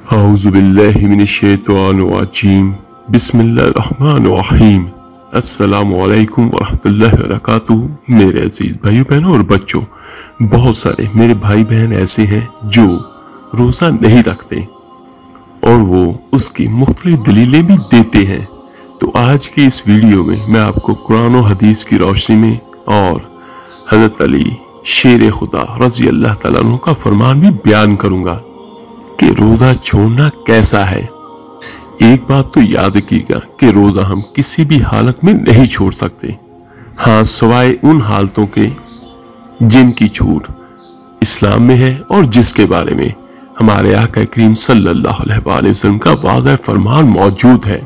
औज़ुबिल्लाहि मिनश्शैतानिर्रजीम बिस्मिल्लाहिर्रहमानिर्रहीम। अस्सलामु अलैकुम वरहमतुल्लाहि वबरकातुहू। मेरे अजीज भाइयों बहनों और बच्चों, बहुत सारे मेरे भाई बहन ऐसे हैं जो रोज़ा नहीं रखते और वो उसकी मुख्तलिफ दलीलें भी देते हैं। तो आज की इस वीडियो में मैं आपको कुरान और हदीस की रोशनी में और हज़रत अली शेर खुदा रज़ी अल्लाह तआला अन्हु का फरमान भी बयान करूंगा कि रोजा छोड़ना कैसा है। एक बात तो याद रखिएगा कि रोजा हम किसी भी हालत में नहीं छोड़ सकते, हाँ सिवाय उन हालतों के जिनकी छूट इस्लाम में है और जिसके बारे में हमारे आका करीम सल्लल्लाहु अलैहि वसल्लम का वाज़ह फरमान मौजूद है।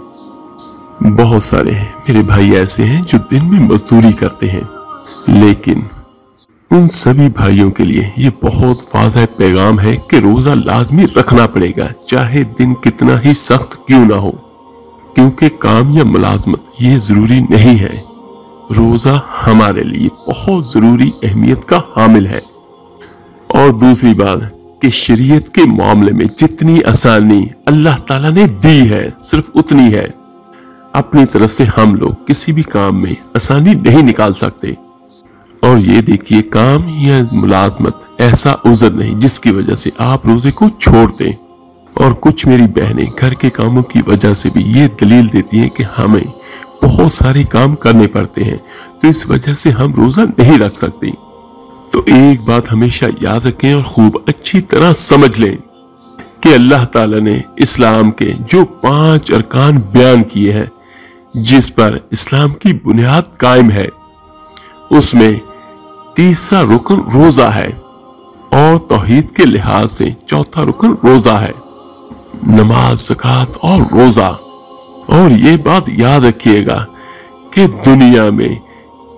बहुत सारे मेरे भाई ऐसे हैं जो दिन में मजदूरी करते हैं, लेकिन उन सभी भाइयों के लिए ये बहुत वाज़ह पैगाम है कि रोजा लाजमी रखना पड़ेगा, चाहे दिन कितना ही सख्त क्यों ना हो, क्योंकि काम या मुलाजमत ये जरूरी नहीं है। रोजा हमारे लिए बहुत जरूरी अहमियत का हामिल है। और दूसरी बात कि शरीयत के मामले में जितनी आसानी अल्लाह ताला ने दी है सिर्फ उतनी है। अपनी तरफ से हम लोग किसी भी काम में आसानी नहीं निकाल सकते। और ये देखिए, काम या मुलाजमत ऐसा उज़र नहीं जिसकी वजह से आप रोजे को छोड़ दें। और कुछ मेरी बहनें घर के कामों की वजह से भी ये दलील देती हैं कि हमें बहुत सारे काम करने पड़ते हैं, तो इस वजह से हम रोजा नहीं रख सकते। तो एक बात हमेशा याद रखें और खूब अच्छी तरह समझ लें कि अल्लाह ताला ने इस्लाम के जो 5 अरकान बयान किए हैं, जिस पर इस्लाम की बुनियाद कायम है, उसमें तीसरा रुकन रोजा है और तौहीद के लिहाज से चौथा रुकन रोजा है, नमाज, ज़कात और रोजा। और ये बात याद रखिएगा कि दुनिया में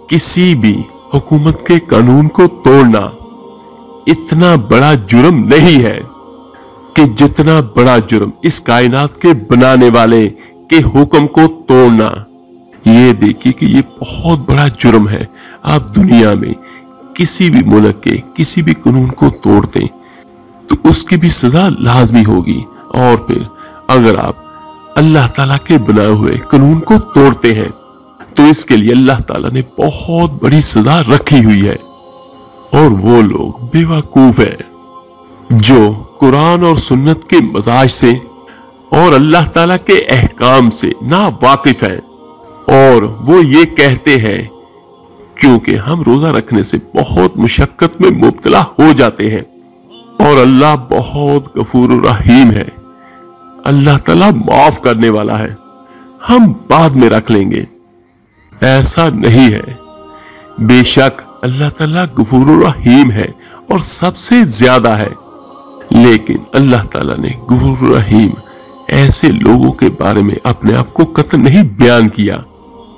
किसी भी हुकूमत के कानून को तोड़ना इतना बड़ा जुर्म नहीं है कि जितना बड़ा जुर्म इस कायनात के बनाने वाले के हुक्म को तोड़ना। ये देखिए कि ये बहुत बड़ा जुर्म है। आप दुनिया में किसी भी मुल्क के किसी भी कानून को तोड़ते तो उसकी भी सजा लाजमी होगी। और फिर अगर आप अल्लाह ताला के बनाए हुए कानून को तोड़ते हैं तो इसके लिए अल्लाह ताला ने बहुत बड़ी सजा रखी हुई है। और वो लोग बेवकूफ हैं जो कुरान और सुन्नत के मजाज से और अल्लाह ताला के अहकाम से ना वाकिफ हैं, और वो ये कहते हैं क्योंकि हम रोजा रखने से बहुत मुशक्कत में मुब्तला हो जाते हैं और अल्लाह बहुत गफूर रहीम है, अल्लाह ताला माफ करने वाला है, हम बाद में रख लेंगे। ऐसा नहीं है। बेशक अल्लाह ताला गफूर रहीम है और सबसे ज्यादा है, लेकिन अल्लाह ताला ने गफूर रहीम ऐसे लोगों के बारे में अपने आप को कतई नहीं बयान किया।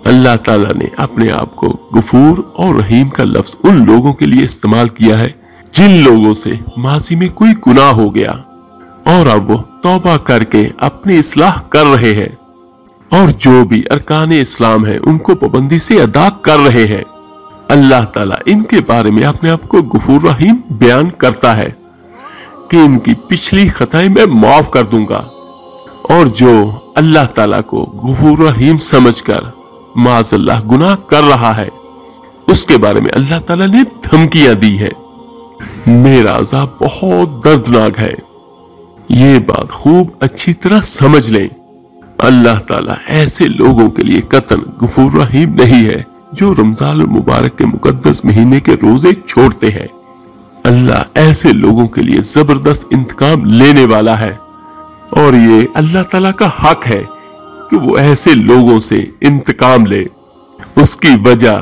अल्लाह ताला ने अपने आप को गफूर और रहीम का लफ्ज उन लोगों के लिए इस्तेमाल किया है जिन लोगों से माजी में कोई गुनाह हो गया और अब वो तौबा करके अपनी इस्लाह कर रहे हैं, और जो भी अरकान इस्लाम है उनको पाबंदी से अदा कर रहे हैं। अल्लाह ताला इनके बारे में अपने आप को गफूर रहीम बयान करता है कि इनकी पिछली खताएं मैं माफ कर दूंगा। और जो अल्लाह ताला को गफूर रहीम समझकर माज़अल्लाह गुनाह कर रहा है, उसके बारे में अल्लाह ताला ने धमकियां दी है। मेरा अज़ाब बहुत दर्दनाक है। ये बात खूब अच्छी तरह समझ लें। अल्लाह ताला ऐसे लोगों के लिए कतन गफूर रहीम नहीं है जो रमजान मुबारक के मुकद्दस महीने के रोजे छोड़ते हैं। अल्लाह ऐसे लोगों के लिए जबरदस्त इंतकाम लेने वाला है, और ये अल्लाह ताला का हक है कि वो ऐसे लोगों से इंतकाम ले। उसकी वजह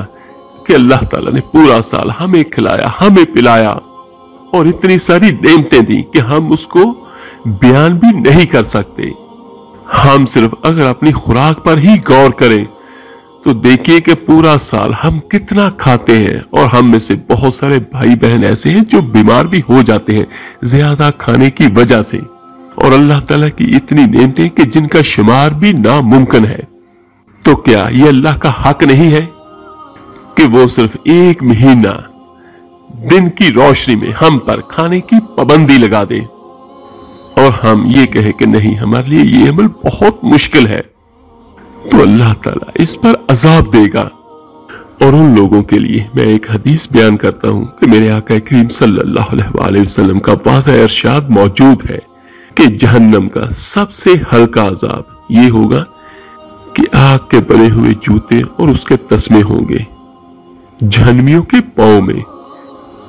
कि अल्लाह ताला ने पूरा साल हमें खिलाया, हमें पिलाया और इतनी सारी नेमतें दी कि हम उसको बयान भी नहीं कर सकते। हम सिर्फ अगर अपनी खुराक पर ही गौर करें तो देखिए कि पूरा साल हम कितना खाते हैं, और हम में से बहुत सारे भाई बहन ऐसे हैं जो बीमार भी हो जाते हैं ज्यादा खाने की वजह से। और अल्लाह ताला की इतनी नेमतें कि जिनका शुमार भी नामुमकिन है। तो क्या ये अल्लाह का हक नहीं है कि वो सिर्फ 1 महीना दिन की रोशनी में हम पर खाने की पाबंदी लगा दे और हम ये कहें कि नहीं, हमारे लिए ये अमल बहुत मुश्किल है, तो अल्लाह ताला इस पर अजाब देगा। और उन लोगों के लिए मैं एक हदीस बयान करता हूं कि मेरे आका करीम सल्लल्लाहु अलैहि वसल्लम का वादा इरशाद मौजूद है कि जहन्नम का सबसे हल्का अजाब ये होगा कि आग के बने हुए जूते और उसके तस्मे होंगे जहन्नमियों के पांव में,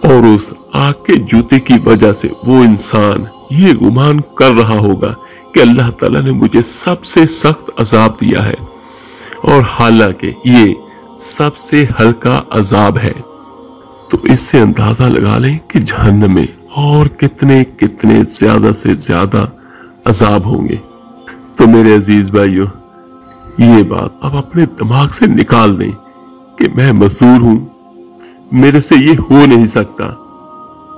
और उस आग के जूते की वजह से वो इंसान ये गुमान कर रहा होगा कि अल्लाह ताला ने मुझे सबसे सख्त अजाब दिया है, और हालांकि ये सबसे हल्का अजाब है। तो इससे अंदाजा लगा लें कि जहन्नम में और कितने कितने ज्यादा से ज्यादा अजाब होंगे। तो मेरे अजीज भाइयों, ये बात अब अपने दिमाग से निकाल दें कि मैं मजदूर हूं, मेरे से ये हो नहीं सकता।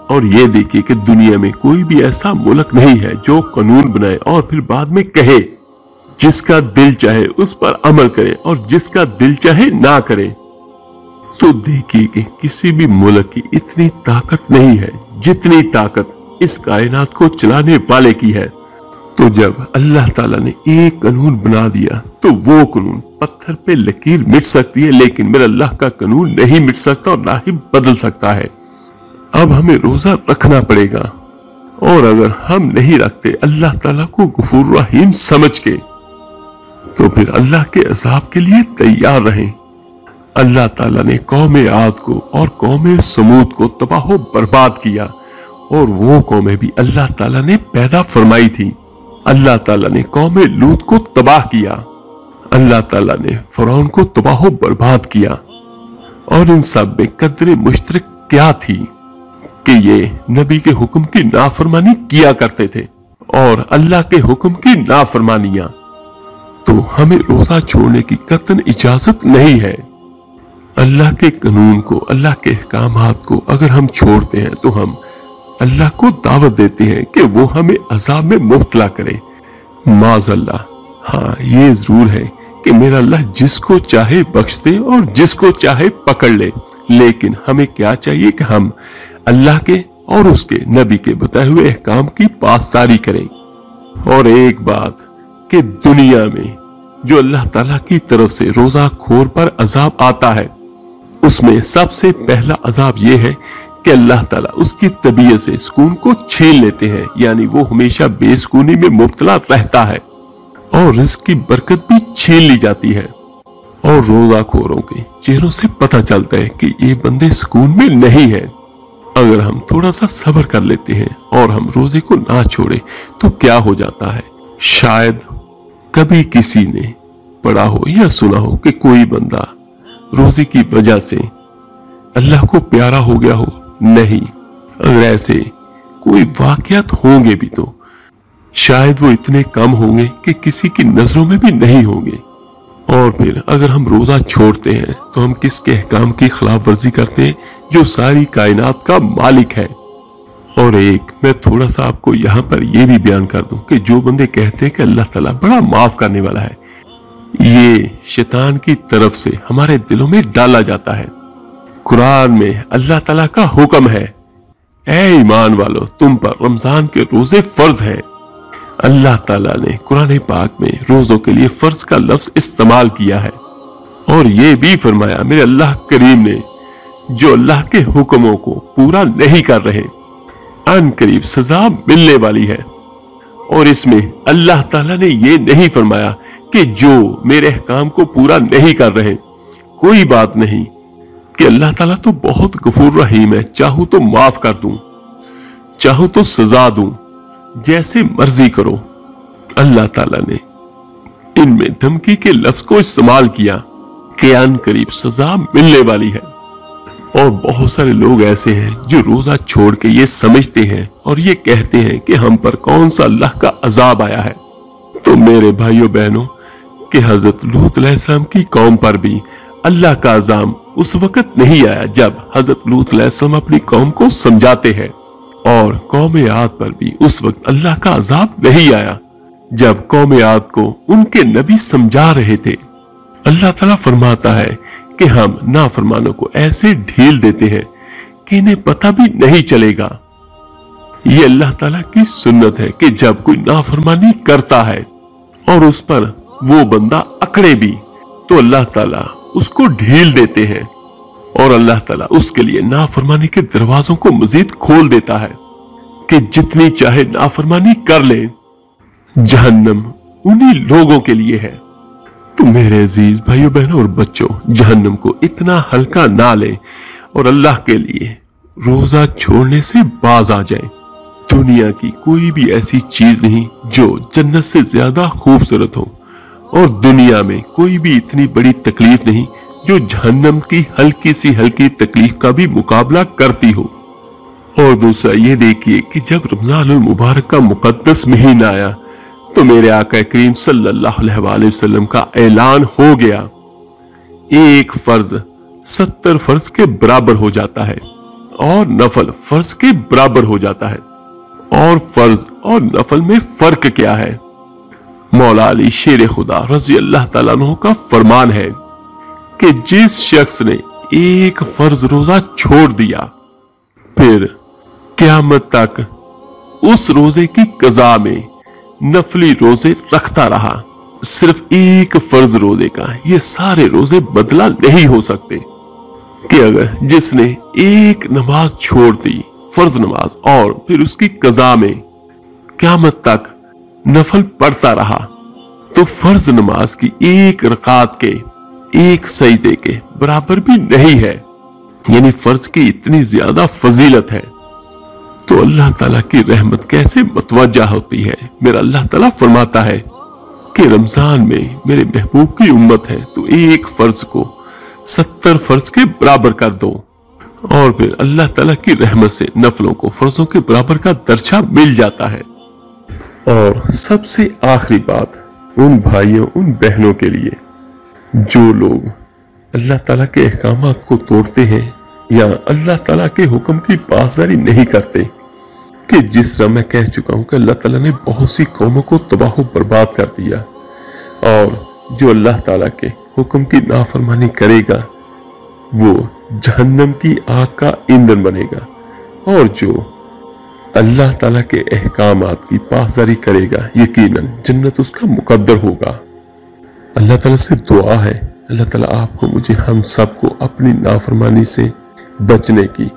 और ये देखिए कि दुनिया में कोई भी ऐसा मुल्क नहीं है जो कानून बनाए और फिर बाद में कहे जिसका दिल चाहे उस पर अमल करे और जिसका दिल चाहे ना करे। तो देखिए कि किसी भी मुल्क की इतनी ताकत नहीं है जितनी ताकत इस कायनात को चलाने वाले की है। तो जब अल्लाह ताला ने एक कानून बना दिया तो वो कानून पत्थर पे लकीर मिट सकती है, लेकिन मेरा अल्लाह का कानून नहीं मिट सकता और ना ही बदल सकता है। अब हमें रोजा रखना पड़ेगा, और अगर हम नहीं रखते अल्लाह ताला को गफूर रहीम समझ के, तो फिर अल्लाह के अज़ाब के लिए तैयार रहें। अल्लाह ताला ने कौम आद को और कौम समूद को तबाह बर्बाद किया, और वो कौमें भी अल्लाह ताला ने पैदा फरमाई थी। अल्लाह ताला ने कौम लूत को तबाह किया, अल्लाह ताला ने फिरौन को तबाह बर्बाद किया। और इन सब में कदर मुश्तरक क्या थी कि ये नबी के हुक्म की नाफरमानी किया करते थे और अल्लाह के हुक्म की नाफरमानियां। तो हमें रोजा छोड़ने की कतन इजाजत नहीं है। अल्लाह के कानून को, अल्लाह के अहकामात को अगर हम छोड़ते हैं तो हम अल्लाह को दावत देते हैं कि वो हमें अजाब में मुब्तला करे। माज़अल्लाह, हाँ ये जरूर है कि मेरा अल्लाह जिसको चाहे बख्श दे और जिसको चाहे पकड़ ले, लेकिन हमें क्या चाहिए कि हम अल्लाह के और उसके नबी के बताए हुए अहकाम की पासदारी करें। और एक बात कि दुनिया में जो अल्लाह ताला की तरफ से रोजा खोर पर अजाब आता है, उसमें सबसे पहला अजाब यह है कि अल्लाह ताला उसकी तबीयत से सुकून को छीन लेते हैं, यानी वो हमेशा बेसुकूनी में मुब्तला रहता है और रिज़्क की बरकत भी छीन ली जाती है। और रोजाखोरों के चेहरों से पता चलता है कि ये बंदे सुकून में नहीं है। अगर हम थोड़ा सा सब्र कर लेते हैं और हम रोजे को ना छोड़े तो क्या हो जाता है। शायद कभी किसी ने पढ़ा हो या सुना हो कि कोई बंदा रोजे की वजह से अल्लाह को प्यारा हो गया हो। नहीं, अगर ऐसे कोई वाकयात होंगे भी तो शायद वो इतने कम होंगे कि किसी की नजरों में भी नहीं होंगे। और फिर अगर हम रोजा छोड़ते हैं तो हम किसके अहकाम की खिलाफ वर्जी करते हैं जो सारी कायनात का मालिक है। और एक मैं थोड़ा सा आपको यहाँ पर यह भी बयान कर दूं कि जो बंदे कहते हैं कि अल्लाह ताला बड़ा माफ करने वाला है, ये शैतान की तरफ से हमारे दिलों में डाला जाता है। कुरान में अल्लाह ताला का हुक्म है, ऐ ईमान वालों तुम पर रमजान के रोजे फर्ज हैं। अल्लाह ताला ने कुरान पाक में रोजों के लिए फर्ज का लफ्ज इस्तेमाल किया है और ये भी फरमाया मेरे अल्लाह करीम ने जो अल्लाह के हुक्मों को पूरा नहीं कर रहे अन करीब सजा मिलने वाली है। और इसमें अल्लाह ताला ने ये नहीं फरमाया कि जो मेरे अहकाम को पूरा नहीं कर रहे, कोई बात नहीं कि अल्लाह ताला तो बहुत गफूर रहीम है, चाहूं तो माफ कर दूं, चाहूं तो सजा दूं, जैसे मर्जी करो। अल्लाह ताला ने इनमें धमकी के लफ्ज को इस्तेमाल किया कि अन करीब सजा मिलने वाली है। और बहुत सारे लोग ऐसे हैं जो रोजा छोड़ के ये समझते हैं और ये कहते हैं कि हम पर कौन सा अल्लाह का अजाब आया है। तो मेरे भाइयों बहनों कि हजरत लूत अलैहिस्सलाम की कौम पर भी अल्लाह का अजाब उस वक्त नहीं आया जब हजरत लूत अलैहिस्सलाम अपनी कौम को समझाते हैं, और कौम आद पर भी उस वक्त अल्लाह का अजाब नहीं आया जब कौम आद को उनके नबी समझा रहे थे। अल्लाह ताला फरमाता है कि हम नाफरमानों को ऐसे ढील देते हैं कि इन्हें पता भी नहीं चलेगा। یہ اللہ تعالیٰ کی سنت ہے کہ جب کوئی نافرمانی کرتا ہے اور اس پر وہ بندہ اکڑے بھی تو اللہ تعالیٰ اس کو ڈھیل دیتے ہیں اور اللہ تعالیٰ اس کے لیے نافرمانی کے دروازوں کو مزید کھول دیتا ہے کہ جتنی چاہے نافرمانی کر لے، جہنم انہی لوگوں کے لیے ہے۔ تو میرے عزیز بھائیوں بہنوں اور بچوں، جہنم کو اتنا ہلکا نہ لیں اور اللہ کے لیے روزہ چھوڑنے سے باز آ جائیں۔ دنیا کی کوئی بھی ایسی چیز نہیں جو جنت سے زیادہ خوبصورت ہو، اور دنیا میں کوئی بھی اتنی بڑی تکلیف نہیں جو جہنم کی ہلکی سی ہلکی تکلیف کا بھی مقابلہ کرتی ہو۔ اور دوسرا یہ دیکھیے کہ جب رمضان المبارک کا مقدس مہینہ آیا تو میرے آقا کریم صلی اللہ علیہ وآلہ وسلم کا اعلان ہو گیا، ایک فرض 70 فرض کے برابر ہو جاتا ہے اور نفل فرض کے برابر ہو جاتا ہے۔ اور فرض اور نفل میں فرق کیا ہے؟ مولا علی شیر خدا رضی اللہ تعالیٰ عنہ کا فرمان ہے کہ جس شخص نے ایک فرض روزہ چھوڑ دیا پھر قیامت تک اس روزے کی قضا میں نفلی روزے رکھتا رہا، صرف ایک فرض روزے کا یہ سارے روزے بدلہ نہیں ہو سکتے، کہ اگر جس نے ایک نماز چھوڑ دی فرض نماز اور پھر اس کی قضا میں قیامت تک نفل پڑھتا رہا تو فرض نماز کی ایک رکعت کے ایک سجدے کے برابر بھی نہیں ہے، یعنی فرض کی اتنی زیادہ فضیلت ہے۔ تو اللہ تعالیٰ کی رحمت کیسے متوجہ ہوتی ہے؟ میرا اللہ تعالیٰ فرماتا ہے کہ رمضان میں میرے محبوب کی امت ہے تو ایک فرض کو 70 فرض کے برابر کر دو، اور پھر اللہ تعالیٰ کی رحمت سے نفلوں کو فرضوں کے برابر کا درجہ مل جاتا ہے۔ اور سب سے آخری بات ان بھائیوں ان بہنوں کے لیے جو لوگ اللہ تعالیٰ کے احکامات کو توڑتے ہیں یا اللہ تعالیٰ کے حکم کی پاسداری نہیں کرتے، کہ جس طرح میں کہہ چکا ہوں کہ اللہ تعالیٰ نے بہت سی قوموں کو تباہ و برباد کر دیا، اور جو اللہ تعالیٰ کے حکم کی نافرمانی کرے گا وہ جہنم کی آگ کا ایندھن بنے گا، اور جو اللہ تعالیٰ کے احکامات کی پاسداری کرے گا یقیناً جنت اس کا مقدر ہوگا۔ اللہ تعالیٰ سے دعا ہے اللہ تعالیٰ آپ کو مجھے ہم سب کو اپنی نافرمانی سے بچنے کی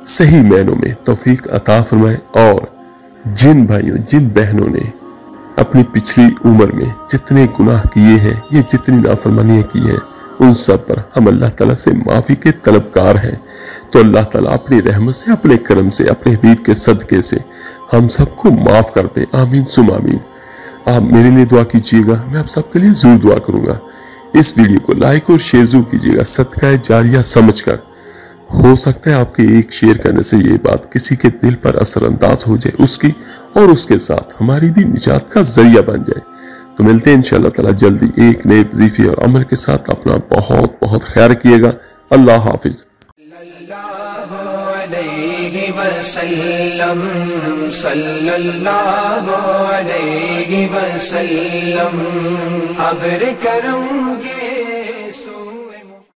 صحیح معنوں میں توفیق عطا فرمائے، اور جن بھائیوں جن بہنوں نے اپنی پچھلی عمر میں جتنے گناہ کیے ہیں یہ جتنی نافرمانیاں کی ہیں ان سب پر ہم اللہ تعالیٰ سے معافی کے طلبگار ہیں، تو اللہ تعالیٰ اپنی رحمت سے اپنے کرم سے اپنے حبیب کے صدقے سے ہم سب کو معاف کر دے، آمین ثم آمین۔ آپ میرے لیے دعا کیجیے گا، میں آپ سب کے لیے ضرور دعا کروں گا۔ اس ویڈیو کو لائک اور شیئر ضرور کیجیے گا صدقہ جاریہ سمجھ کر، ہو سکتا ہے آپ کے ایک شیئر کرنے سے یہ بات کسی کے دل پر اثر انداز ہو جائے اس کی، اور اس کے ساتھ ہماری بھی نجات کا ذریعہ بن جائے۔ تو ملتے ہیں انشاءاللہ تعالیٰ جلدی ایک نئے وظیفے اور عمل کے ساتھ۔ اپنا بہت بہت خیال رکھیے گا۔ اللہ حافظ۔ صلی اللہ علیہ وسلم ابر کرم